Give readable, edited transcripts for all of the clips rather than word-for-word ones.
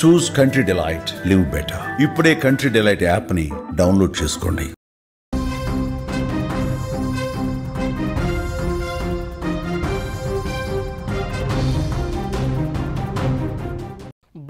చూస్ country delight, live better. ఇప్పుడే country delight యాప్ని download చేసుకోండి.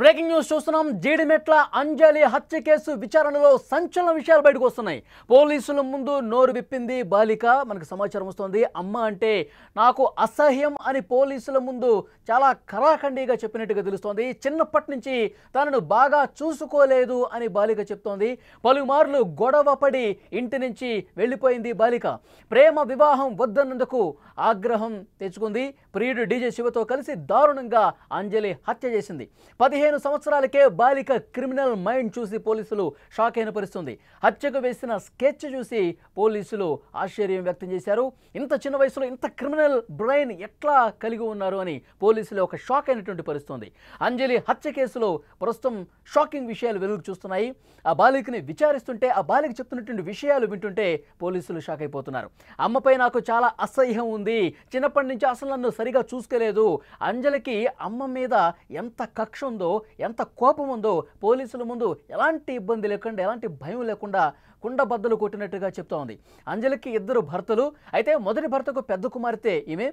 బ్రేకింగ్ న్యూస్ చూస్తున్నాం. జీడిమెట్ల అంజలి హత్య కేసు విచారణలో సంచలన విషయాలు బయటకు వస్తున్నాయి. పోలీసుల ముందు నోరు విప్పింది బాలిక. మనకు సమాచారం వస్తుంది. అమ్మ అంటే నాకు అసహ్యం అని పోలీసుల ముందు చాలా కరాఖండిగా చెప్పినట్టుగా తెలుస్తోంది. చిన్నప్పటి నుంచి తనను బాగా చూసుకోలేదు అని బాలిక చెప్తోంది. పలుమార్లు గొడవ పడి ఇంటి నుంచి వెళ్ళిపోయింది బాలిక. ప్రేమ వివాహం వద్దన్నందుకు ఆగ్రహం తెచ్చుకుంది. ప్రియుడు డీజే శివతో కలిసి దారుణంగా అంజలి హత్య చేసింది. 15 సంవత్సరాలకే బాలిక క్రిమినల్ మైండ్ చూసి పోలీసులు షాక్ అయిన పరిస్థితుంది. హత్యకు వేసిన స్కెచ్ చూసి పోలీసులు ఆశ్చర్యం వ్యక్తం చేశారు. ఇంత చిన్న వయసులో ఇంత క్రిమినల్ బ్రెయిన్ ఎట్లా కలిగి ఉన్నారు అని పోలీసులు ఒక షాక్ అయినటువంటి పరిస్థితుంది. అంజలి హత్య కేసులో ప్రస్తుతం షాకింగ్ విషయాలు వెలుగు చూస్తున్నాయి. ఆ బాలికని విచారిస్తుంటే, ఆ బాలిక చెప్తున్నటువంటి విషయాలు వింటుంటే పోలీసులు షాక్ అయిపోతున్నారు. అమ్మపై నాకు చాలా అసహ్యం ఉంది, చిన్నప్పటి నుంచి అసలు నన్ను సరిగా చూసుకోలేదు. అంజలికి అమ్మ మీద ఎంత కక్ష ఉందో, ఎంత కోపం ఉందో పోలీసుల ముందు ఎలాంటి ఇబ్బంది లేకుండా, ఎలాంటి భయం లేకుండా కుండబద్దలు కొట్టినట్టుగా చెప్తా ఉంది. అంజలికి 2 భర్తలు. అయితే మొదటి భర్తకు పెద్ద కుమార్తె ఈమె,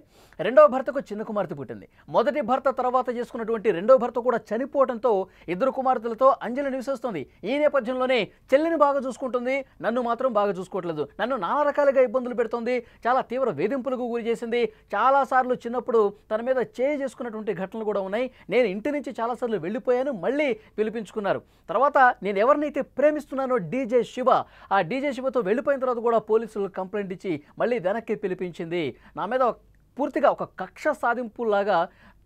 రెండవ భర్తకు చిన్న కుమార్తె పుట్టింది. మొదటి భర్త తర్వాత చేసుకున్నటువంటి రెండవ భర్త కూడా చనిపోవడంతో 2 కుమార్తెలతో అంజలి నివసిస్తుంది. ఈ నేపథ్యంలోనే చెల్లిని బాగా చూసుకుంటుంది, నన్ను మాత్రం బాగా చూసుకోవట్లేదు, నన్ను నానా రకాలుగా ఇబ్బందులు పెడుతుంది, చాలా తీవ్ర వేధింపులకు గురి చేసింది. చాలాసార్లు చిన్నప్పుడు తన మీద చేయి చేసుకున్నటువంటి ఘటనలు కూడా ఉన్నాయి. నేను ఇంటి నుంచి చాలాసార్లు వెళ్ళిపోయాను, మళ్ళీ పిలిపించుకున్నారు. తర్వాత నేను ఎవరినైతే ప్రేమిస్తున్నానో డీజే శివ, ఆ డీజే శివతో వెళ్ళిపోయిన తర్వాత కూడా పోలీసులు కంప్లైంట్ ఇచ్చి మళ్ళీ వెనక్కి పిలిపించింది. నా మీద పూర్తిగా ఒక కక్ష సాధింపులాగా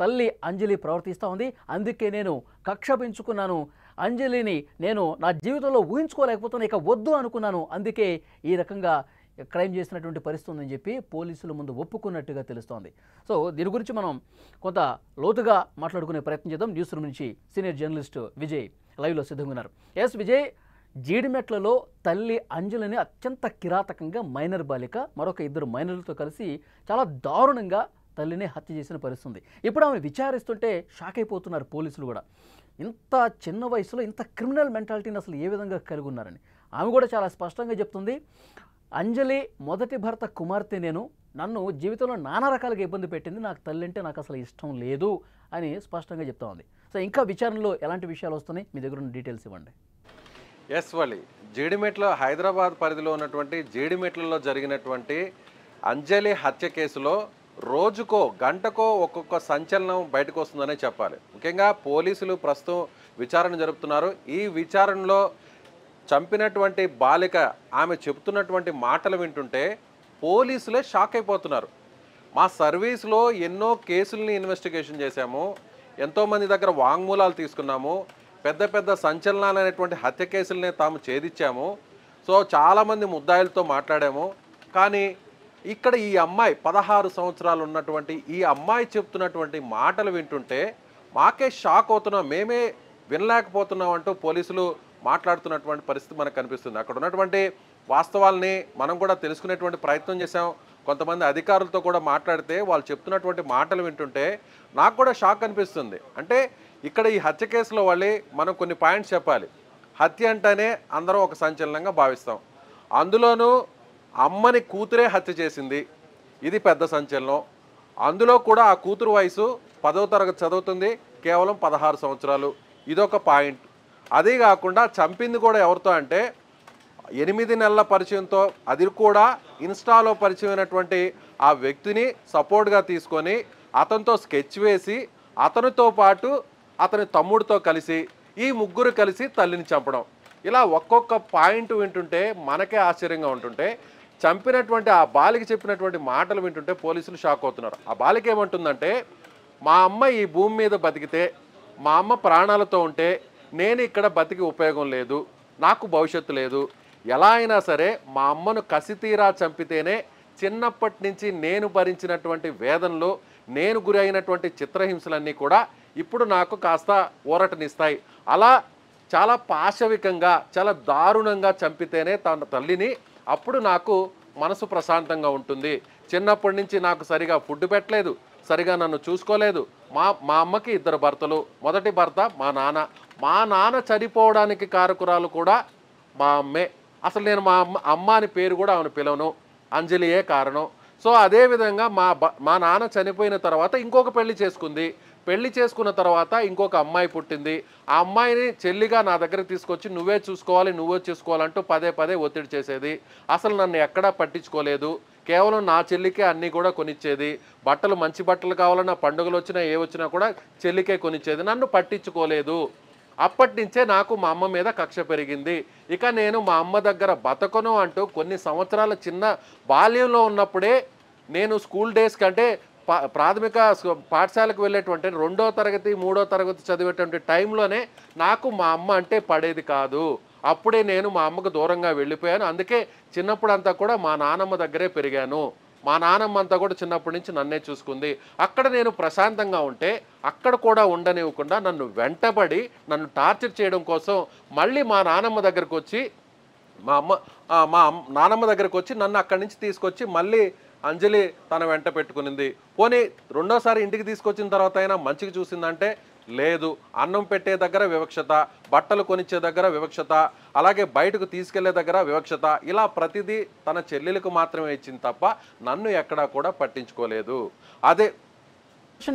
తల్లి అంజలి ప్రవర్తిస్తూ ఉంది. అందుకే నేను కక్ష పెంచుకున్నాను. అంజలిని నేను నా జీవితంలో ఊహించుకోలేకపోతున్నాను, ఇక వద్దు అనుకున్నాను. అందుకే ఈ రకంగా క్రైమ్ చేసినటువంటి పరిస్థితి ఉందని చెప్పి పోలీసుల ముందు ఒప్పుకున్నట్టుగా తెలుస్తోంది. సో దీని గురించి మనం కొంత లోతుగా మాట్లాడుకునే ప్రయత్నం చేద్దాం. న్యూస్ రూమ్ నుంచి సీనియర్ జర్నలిస్ట్ విజయ్ లైవ్లో సిద్ధంగా ఉన్నారు. ఎస్ విజయ్, జీడిమెట్లలో తల్లి అంజలిని అత్యంత కిరాతకంగా మైనర్ బాలిక మరొక 2 మైనర్లతో కలిసి చాలా దారుణంగా తల్లిని హత్య చేసిన పరిస్థితుంది. ఇప్పుడు ఆమె విచారిస్తుంటే షాక్ అయిపోతున్నారు పోలీసులు కూడా. ఇంత చిన్న వయసులో ఇంత క్రిమినల్ మెంటాలిటీని అసలు ఏ విధంగా కలిగి ఉన్నారని ఆమె కూడా చాలా స్పష్టంగా చెప్తుంది. అంజలి మొదటి భర్త కుమార్తె నేను, నన్ను జీవితంలో నానా రకాలుగా ఇబ్బంది పెట్టింది, నాకు తల్లి అంటే నాకు అసలు ఇష్టం లేదు అని స్పష్టంగా చెప్తా ఉంది. సో ఇంకా విచారణలో ఎలాంటి విషయాలు వస్తున్నాయి, మీ దగ్గర ఉన్న డీటెయిల్స్ ఇవ్వండి. ఎస్ వలి, జీడిమెట్ల హైదరాబాద్ పరిధిలో ఉన్నటువంటి జీడిమెట్లలో జరిగినటువంటి అంజలి హత్య కేసులో రోజుకో గంటకో ఒక్కొక్క సంచలనం బయటకు వస్తుందనే చెప్పాలి. ముఖ్యంగా పోలీసులు ప్రస్తుతం విచారణ జరుపుతున్నారు. ఈ విచారణలో చంపినటువంటి బాలిక ఆమె చెబుతున్నటువంటి మాటలు వింటుంటే పోలీసులే షాక్ అయిపోతున్నారు. మా సర్వీస్లో ఎన్నో కేసుల్ని ఇన్వెస్టిగేషన్ చేశాము, ఎంతోమంది దగ్గర వాంగ్మూలాలు తీసుకున్నాము, పెద్ద పెద్ద సంచలనాలైనటువంటి హత్య కేసులనే తాము ఛేదించాము. సో చాలామంది ముద్దాయిలతో మాట్లాడాము. కానీ ఇక్కడ ఈ అమ్మాయి 16 సంవత్సరాలు ఉన్నటువంటి ఈ అమ్మాయి చెప్తున్నటువంటి మాటలు వింటుంటే మాకే షాక్ అవుతున్నాం, మేమే వినలేకపోతున్నాం అంటూ పోలీసులు మాట్లాడుతున్నటువంటి పరిస్థితి మనకు కనిపిస్తుంది. అక్కడ ఉన్నటువంటి వాస్తవాల్ని మనం కూడా తెలుసుకునేటువంటి ప్రయత్నం చేశాం. కొంతమంది అధికారులతో కూడా మాట్లాడితే వాళ్ళు చెప్తున్నటువంటి మాటలు వింటుంటే నాకు కూడా షాక్ అనిపిస్తుంది. అంటే ఇక్కడ ఈ హత్య కేసులో వాళ్ళే మనం కొన్ని పాయింట్స్ చెప్పాలి. హత్య అంటేనే అందరం ఒక సంచలనంగా భావిస్తాం. అందులోనూ అమ్మని కూతురే హత్య చేసింది, ఇది పెద్ద సంచలనం. అందులో కూడా ఆ కూతురు వయసు 10వ తరగతి చదువుతుంది, కేవలం 16 సంవత్సరాలు, ఇదొక పాయింట్. అదే కాకుండా చంపింది కూడా ఎవరితో అంటే 8 నెలల పరిచయంతో, అది కూడా ఇన్స్టాలో పరిచయమైనటువంటి ఆ వ్యక్తిని సపోర్ట్గా తీసుకొని అతనితో స్కెచ్ వేసి అతనితో పాటు అతని తమ్ముడితో కలిసి ఈ ముగ్గురు కలిసి తల్లిని చంపడం. ఇలా ఒక్కొక్క పాయింట్ వింటుంటే మనకే ఆశ్చర్యంగా ఉంటుంటే, చంపినటువంటి ఆ బాలిక చెప్పినటువంటి మాటలు వింటుంటే పోలీసులు షాక్ అవుతున్నారు. ఆ బాలిక ఏమంటుందంటే, మా అమ్మ ఈ భూమి మీద బతికితే, మా అమ్మ ప్రాణాలతో ఉంటే నేను ఇక్కడ బతికి ఉపయోగం లేదు, నాకు భవిష్యత్తు లేదు, ఎలా అయినా సరే మా అమ్మను కసితీరా చంపితేనే చిన్నప్పటి నుంచి నేను భరించినటువంటి వేదనలు, నేను గురి అయినటువంటి చిత్రహింసలన్నీ కూడా ఇప్పుడు నాకు కాస్త ఊరటనిస్తాయి. అలా చాలా పాశవికంగా చాలా దారుణంగా చంపితేనే తన తల్లిని, అప్పుడు నాకు మనసు ప్రశాంతంగా ఉంటుంది. చిన్నప్పటి నుంచి నాకు సరిగా ఫుడ్ పెట్టలేదు, సరిగా నన్ను చూసుకోలేదు. మా అమ్మకి 2 భర్తలు, మొదటి భర్త మా నాన్న, మా నాన్న చనిపోవడానికి కారకురాలు కూడా మా అమ్మే. అసలు నేను అమ్మ అని పేరు కూడా ఆమెను పిలవను, అంజలియే కారణం. సో అదేవిధంగా మా నాన్న చనిపోయిన తర్వాత ఇంకొక పెళ్లి చేసుకుంది. పెళ్లి చేసుకున్న తర్వాత ఇంకొక అమ్మాయి పుట్టింది. ఆ అమ్మాయిని చెల్లిగా నా దగ్గరకు తీసుకొచ్చి నువ్వే చూసుకోవాలంటూ పదే పదే ఒత్తిడి చేసేది. అసలు నన్ను ఎక్కడా పట్టించుకోలేదు. కేవలం నా చెల్లికే అన్నీ కూడా కొనిచ్చేది. బట్టలు మంచి బట్టలు కావాలన్నా, పండుగలు వచ్చినా ఏ వచ్చినా కూడా చెల్లికే కొనిచ్చేది. నన్ను పట్టించుకోలేదు. అప్పటి నుంచే నాకు మా అమ్మ మీద కక్ష పెరిగింది. ఇక నేను మా అమ్మ దగ్గర బతకను అంటూ కొన్ని సంవత్సరాల చిన్న బాల్యంలో ఉన్నప్పుడే నేను స్కూల్ డేస్ కంటే ప్రాథమిక పాఠశాలకు వెళ్ళేటువంటి 2వ తరగతి 3వ తరగతి చదివేటువంటి టైంలోనే నాకు మా అమ్మ అంటే పడేది కాదు. అప్పుడే నేను మా అమ్మకు దూరంగా వెళ్ళిపోయాను. అందుకే చిన్నప్పుడు అంతా కూడా మా నానమ్మ దగ్గరే పెరిగాను. మా నానమ్మ అంతా కూడా చిన్నప్పటి నుంచి నన్నే చూసుకుంది. అక్కడ నేను ప్రశాంతంగా ఉంటే అక్కడ కూడా ఉండనివ్వకుండా నన్ను వెంటబడి నన్ను టార్చర్ చేయడం కోసం మళ్ళీ మా నానమ్మ దగ్గరకు వచ్చి మా నానమ్మ దగ్గరకు వచ్చి నన్ను అక్కడి నుంచి తీసుకొచ్చి మళ్ళీ అంజలి తన వెంట పెట్టుకునింది. పోనీ రెండోసారి ఇంటికి తీసుకొచ్చిన తర్వాత అయినా మంచిగా చూసిందంటే లేదు. అన్నం పెట్టే దగ్గర వివక్షత, బట్టలు కొనిచ్చే దగ్గర వివక్షత, అలాగే బయటకు తీసుకెళ్లే దగ్గర వివక్షత, ఇలా ప్రతిదీ తన చెల్లెలకు మాత్రమే ఇచ్చింది తప్ప నన్ను ఎక్కడా కూడా పట్టించుకోలేదు. అదే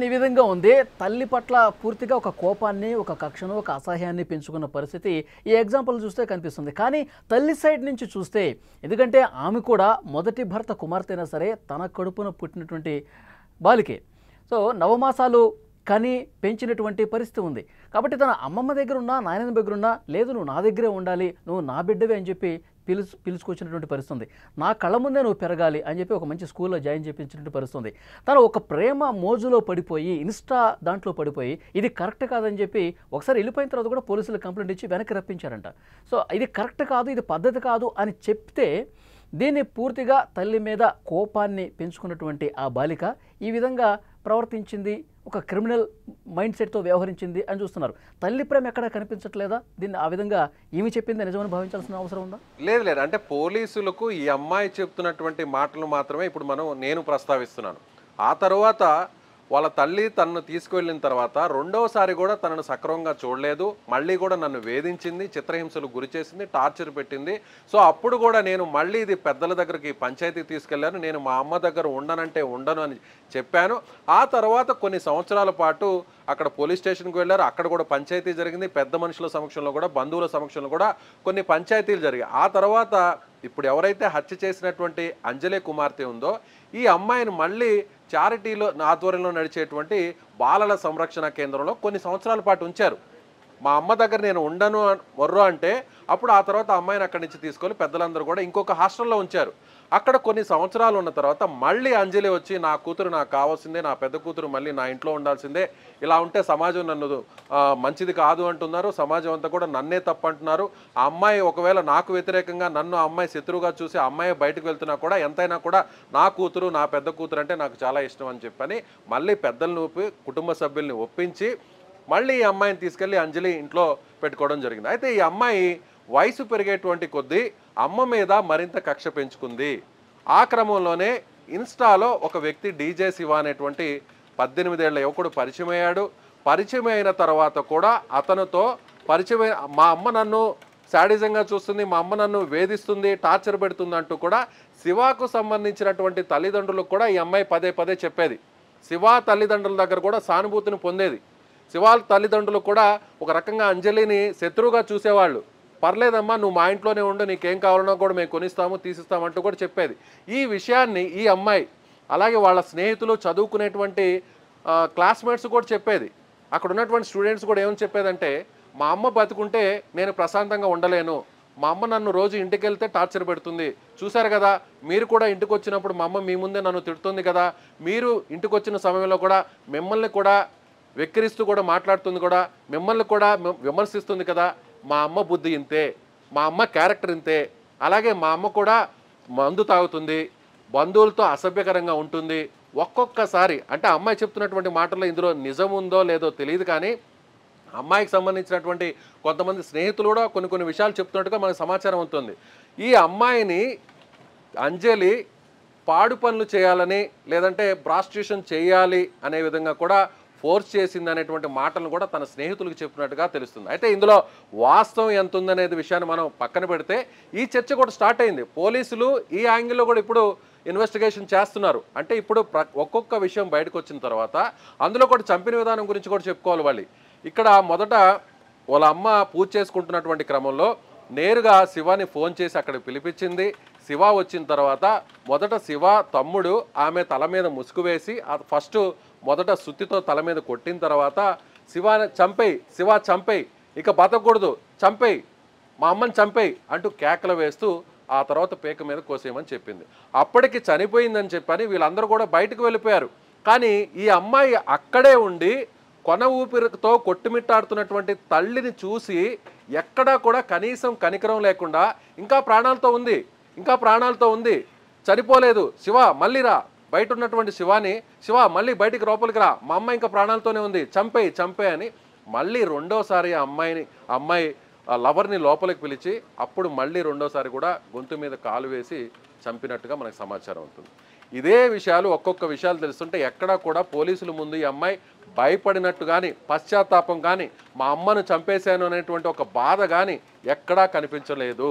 ఈ విధంగా ఉంది. తల్లి పట్ల పూర్తిగా ఒక కోపాన్ని, ఒక కక్షను, ఒక అసహ్యాన్ని పెంచుకున్న పరిస్థితి ఈ ఎగ్జాంపుల్ చూస్తే కనిపిస్తుంది. కానీ తల్లి సైడ్ నుంచి చూస్తే, ఎందుకంటే ఆమె కూడా మొదటి భర్త కుమార్తె అయినా సరే తన కడుపున పుట్టినటువంటి బాలికే. సో నవమాసాలు కని పెంచినటువంటి పరిస్థితి ఉంది. కాబట్టి తన అమ్మమ్మ దగ్గర ఉన్నా, నాయనమ్మ దగ్గర ఉన్నా, లేదు నువ్వు నా దగ్గరే ఉండాలి, నువ్వు నా బిడ్డవే అని చెప్పి పిలుచుకొచ్చినటువంటి పరిస్థితి. నా కళ్ళ ముందే నువ్వు పెరగాలి అని చెప్పి ఒక మంచి స్కూల్లో జాయిన్ చేయించినటువంటి పరిస్థితి. తను ఒక ప్రేమ మోజులో పడిపోయి, ఇన్స్టా దాంట్లో పడిపోయి ఇది కరెక్ట్ కాదని చెప్పి ఒకసారి వెళ్ళిపోయిన తర్వాత కూడా పోలీసులు కంప్లైంట్ ఇచ్చి వెనక్కి రప్పించారంట. సో ఇది కరెక్ట్ కాదు, ఇది పద్ధతి కాదు అని చెప్తే దీన్ని పూర్తిగా తల్లి మీద కోపాన్ని పెంచుకున్నటువంటి ఆ బాలిక ఈ విధంగా ప్రవర్తించింది, ఒక క్రిమినల్ మైండ్ సెట్తో వ్యవహరించింది అని చూస్తున్నారు. తల్లి ప్రేమ ఎక్కడా కనిపించట్లేదా? దీన్ని ఆ విధంగా ఈమె చెప్పింది నిజమని భావించాల్సిన అవసరం ఉందా? లేదు. అంటే పోలీసులకు ఈ అమ్మాయి చెప్తున్నటువంటి మాటలు మాత్రమే ఇప్పుడు నేను ప్రస్తావిస్తున్నాను. ఆ తర్వాత వాళ్ళ తల్లి తనను తీసుకువెళ్ళిన తర్వాత రెండవసారి కూడా తనను సక్రమంగా చూడలేదు. మళ్ళీ కూడా నన్ను వేధించింది, చిత్రహింసలు గురి చేసింది, టార్చర్ పెట్టింది. సో అప్పుడు కూడా నేను మళ్ళీ ఇది పెద్దల దగ్గరికి పంచాయతీకి తీసుకెళ్లాను. నేను మా అమ్మ దగ్గర ఉండనంటే ఉండను అని చెప్పాను. ఆ తర్వాత కొన్ని సంవత్సరాల పాటు అక్కడ పోలీస్ స్టేషన్కి వెళ్ళారు. అక్కడ కూడా పంచాయతీ జరిగింది. పెద్ద మనుషుల సమక్షంలో కూడా, బంధువుల సమక్షంలో కూడా కొన్ని పంచాయతీలు జరిగాయి. ఆ తర్వాత ఇప్పుడు ఎవరైతే హత్య చేసినటువంటి అంజలి కుమార్తె ఉందో ఈ అమ్మాయిని మళ్ళీ చారిటీలో ఆధ్వర్యంలో నడిచేటువంటి బాలల సంరక్షణ కేంద్రంలో కొన్ని సంవత్సరాల పాటు ఉంచారు. మా అమ్మ దగ్గర నేను ఉండను మొర్రో అంటే అప్పుడు ఆ తర్వాత అమ్మాయిని అక్కడి నుంచి తీసుకొని పెద్దలందరూ కూడా ఇంకొక హాస్టల్లో ఉంచారు. అక్కడ కొన్ని సంవత్సరాలు ఉన్న తర్వాత మళ్ళీ అంజలి వచ్చి నా కూతురు నాకు కావాల్సిందే, నా పెద్ద కూతురు మళ్ళీ నా ఇంట్లో ఉండాల్సిందే, ఇలా ఉంటే సమాజం నన్ను మంచిది కాదు అంటున్నారు, సమాజం అంతా కూడా నన్నే తప్పు అంటున్నారు, ఆ అమ్మాయి ఒకవేళ నాకు వ్యతిరేకంగా నన్ను ఆ అమ్మాయి శత్రువుగా చూసి ఆ అమ్మాయి బయటకు వెళ్తున్నా కూడా ఎంతైనా కూడా నా కూతురు, నా పెద్ద కూతురు అంటే నాకు చాలా ఇష్టం అని చెప్పని మళ్ళీ పెద్దలను ఒప్పి కుటుంబ సభ్యుల్ని ఒప్పించి మళ్ళీ ఈ అమ్మాయిని తీసుకెళ్ళి అంజలి ఇంట్లో పెట్టుకోవడం జరిగింది. అయితే ఈ అమ్మాయి వయసు పెరిగేటువంటి కొద్దీ అమ్మ మీద మరింత కక్ష పెంచుకుంది. ఆ క్రమంలోనే ఇన్స్టాలో ఒక వ్యక్తి డీజే శివ అనేటువంటి 18 ఏళ్ల యువకుడు పరిచయం అయ్యాడు. పరిచయం అయిన తర్వాత కూడా అతనితో పరిచయం మా అమ్మ నన్ను శాడిజంగా చూస్తుంది, మా అమ్మ నన్ను వేధిస్తుంది, టార్చర్ పెడుతుంది అంటూ కూడా శివాకు సంబంధించినటువంటి తల్లిదండ్రులకు కూడా ఈ అమ్మాయి పదే పదే చెప్పేది. శివ తల్లిదండ్రుల దగ్గర కూడా సానుభూతిని పొందేది. శివ తల్లిదండ్రులు కూడా ఒక రకంగా అంజలిని శత్రువుగా చూసేవాళ్ళు. పర్లేదమ్మా, నువ్వు మా ఇంట్లోనే ఉండు, నీకేం కావాలన్నా కూడా మేము కొనిస్తాము, తీసిస్తామంటూ కూడా చెప్పేది. ఈ విషయాన్ని ఈ అమ్మాయి అలాగే వాళ్ళ స్నేహితులు, చదువుకునేటువంటి క్లాస్మేట్స్ కూడా చెప్పేది. అక్కడ ఉన్నటువంటి స్టూడెంట్స్ కూడా ఏమని చెప్పేదంటే, మా అమ్మ బతుకుంటే నేను ప్రశాంతంగా ఉండలేను, మా అమ్మ నన్ను రోజు ఇంటికి వెళ్తే టార్చర్ పెడుతుంది, చూశారు కదా మీరు కూడా ఇంటికి వచ్చినప్పుడు మా అమ్మ మీ ముందే నన్ను తిడుతుంది కదా, మీరు ఇంటికి వచ్చిన సమయంలో కూడా మిమ్మల్ని కూడా వెక్కిరిస్తూ కూడా మాట్లాడుతుంది కూడా, మిమ్మల్ని కూడా విమర్శిస్తుంది కదా, మా అమ్మ బుద్ధి ఇంతే, మా అమ్మ క్యారెక్టర్ ఇంతే, అలాగే మా అమ్మ కూడా మందు తాగుతుంది, బంధువులతో అసభ్యకరంగా ఉంటుంది. ఒక్కొక్కసారి అంటే అమ్మాయి చెప్తున్నటువంటి మాటల్లో ఇందులో నిజం ఉందో లేదో తెలియదు, కానీ అమ్మాయికి సంబంధించినటువంటి కొంతమంది స్నేహితులు కూడా కొన్ని విషయాలు చెప్తున్నట్టుగా మనకు సమాచారం అవుతుంది. ఈ అమ్మాయిని అంజలి పాడు పనులు చేయాలని, లేదంటే ప్రాస్టిట్యూషన్ చేయాలి అనే విధంగా కూడా ఫోర్స్ చేసింది అనేటువంటి మాటలను కూడా తన స్నేహితులకు చెప్పినట్టుగా తెలుస్తుంది. అయితే ఇందులో వాస్తవం ఎంత ఉందనేది విషయాన్ని మనం పక్కన పెడితే ఈ చర్చ కూడా స్టార్ట్ అయింది. పోలీసులు ఈ యాంగిల్లో కూడా ఇప్పుడు ఇన్వెస్టిగేషన్ చేస్తున్నారు. అంటే ఇప్పుడు ఒక్కొక్క విషయం బయటకు వచ్చిన తర్వాత అందులో కూడా చంపిన విధానం గురించి కూడా చెప్పుకోవాలి వాళ్ళు. ఇక్కడ మొదట వాళ్ళ అమ్మ పూజ చేసుకుంటున్నటువంటి క్రమంలో నేరుగా శివాని ఫోన్ చేసి అక్కడ పిలిపించింది. శివ వచ్చిన తర్వాత మొదట శివ తమ్ముడు ఆమె తల మీద ముసుగు వేసి ఫస్ట్ మొదట సుత్తితో తల మీద కొట్టిన తర్వాత శివాని చంపేయి, శివ చంపేయి, ఇక బతకూడదు, చంపేయి, మా అమ్మని చంపేయి అంటూ కేకలు వేస్తూ ఆ తర్వాత పేక మీద కోసేయమని చెప్పింది. అప్పటికి చనిపోయిందని చెప్పని వీళ్ళందరూ కూడా బయటకు వెళ్ళిపోయారు. కానీ ఈ అమ్మాయి అక్కడే ఉండి కొన ఊపిరితో కొట్టుమిట్టాడుతున్నటువంటి తల్లిని చూసి ఎక్కడా కూడా కనీసం కనికరం లేకుండా ఇంకా ప్రాణాలతో ఉంది, ఇంకా ప్రాణాలతో ఉంది, చనిపోలేదు, శివ మళ్ళీ రా, బయట ఉన్నటువంటి శివాని, శివ మళ్ళీ బయటికి లోపలికి రా, మా అమ్మాయి ఇంకా ప్రాణాలతోనే ఉంది, చంపేయి చంపే అని మళ్ళీ రెండోసారి అమ్మాయి లవర్ని లోపలికి పిలిచి అప్పుడు మళ్ళీ రెండోసారి కూడా గొంతు మీద కాలు వేసి చంపినట్టుగా మనకు సమాచారం ఉంటుంది. ఇదే విషయాలు ఒక్కొక్క విషయాలు తెలుస్తుంటే ఎక్కడా కూడా పోలీసుల ముందు ఈ అమ్మాయి భయపడినట్టు కానీ పశ్చాత్తాపం కానీ మా అమ్మను చంపేశాను అనేటువంటి ఒక బాధ కానీ ఎక్కడా కనిపించలేదు.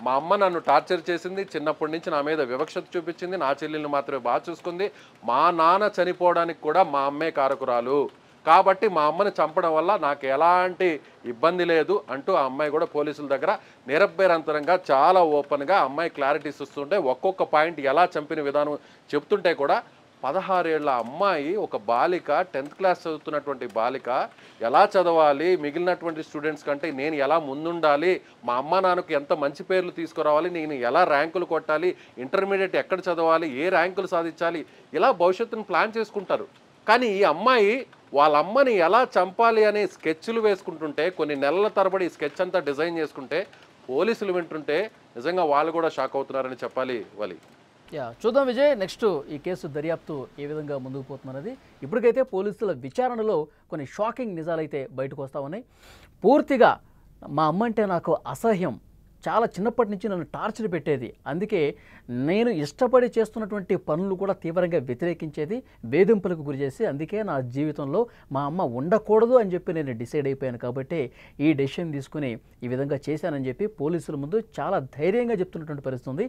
మా అమ్మ నన్ను టార్చర్ చేసింది, చిన్నప్పటి నుంచి నా మీద వివక్షత చూపించింది, నా చెల్లెల్ని మాత్రమే బాగా చూసుకుంది, మా నాన్న చనిపోవడానికి కూడా మా అమ్మే కారకురాలు, కాబట్టి మా అమ్మని చంపడం వల్ల నాకు ఎలాంటి ఇబ్బంది లేదు అంటూ ఆ అమ్మాయి కూడా పోలీసుల దగ్గర నిరభ్యరంతరంగా చాలా ఓపెన్గా అమ్మాయి క్లారిటీస్ ఇస్తుంటే ఒక్కొక్క పాయింట్ ఎలా చంపిన విధానం చెప్తుంటే కూడా 16 ఏళ్ల అమ్మాయి, ఒక బాలిక, 10th క్లాస్ చదువుతున్నటువంటి బాలిక ఎలా చదవాలి, మిగిలినటువంటి స్టూడెంట్స్ కంటే నేను ఎలా ముందుండాలి, మా అమ్మ నాన్నకు ఎంత మంచి పేర్లు తీసుకురావాలి, నేను ఎలా ర్యాంకులు కొట్టాలి, ఇంటర్మీడియట్ ఎక్కడ చదవాలి, ఏ ర్యాంకులు సాధించాలి, ఇలా భవిష్యత్తును ప్లాన్ చేసుకుంటారు. కానీ ఈ అమ్మాయి వాళ్ళ అమ్మని ఎలా చంపాలి అనే స్కెచ్లు వేసుకుంటుంటే కొన్ని నెలల తరబడి ఈ స్కెచ్ అంతా డిజైన్ చేసుకుంటే పోలీసులు వింటుంటే నిజంగా వాళ్ళు కూడా షాక్ అవుతున్నారని చెప్పాలి వలి. చూద్దాం విజయ్, నెక్స్ట్ ఈ కేసు దర్యాప్తు ఏ విధంగా ముందుకు పోతున్నది. ఇప్పటికైతే పోలీసుల విచారణలో కొన్ని షాకింగ్ నిజాలైతే బయటకు వస్తూ ఉన్నాయి. పూర్తిగా మా అమ్మ అంటే నాకు అసహ్యం, చాలా చిన్నప్పటి నుంచి నన్ను టార్చర్ పెట్టేది, అందుకే నేను ఇష్టపడి చేస్తున్నటువంటి పనులు కూడా తీవ్రంగా వ్యతిరేకించేది, వేధింపులకు గురి చేసి, అందుకే నా జీవితంలో మా అమ్మ ఉండకూడదు అని చెప్పి నేను డిసైడ్ అయిపోయాను, కాబట్టి ఈ డెసిషన్ తీసుకుని ఈ విధంగా చేశానని చెప్పి పోలీసుల ముందు చాలా ధైర్యంగా చెప్తున్నటువంటి పరిస్థితి ఉంది.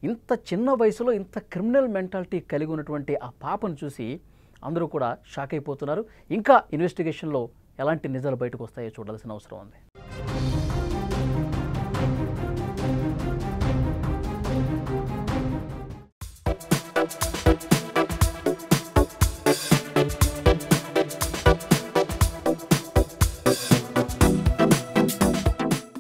ఇంత చిన్న వయసులో ఇంత క్రిమినల్ మెంటాలిటీ కలిగి ఉన్నటువంటి ఆ పాపను చూసి అందరూ కూడా షాక్ అయిపోతున్నారు. ఇంకా ఇన్వెస్టిగేషన్లో ఎలాంటి నిజాలు బయటకు వస్తాయో చూడాల్సిన అవసరం ఉంది.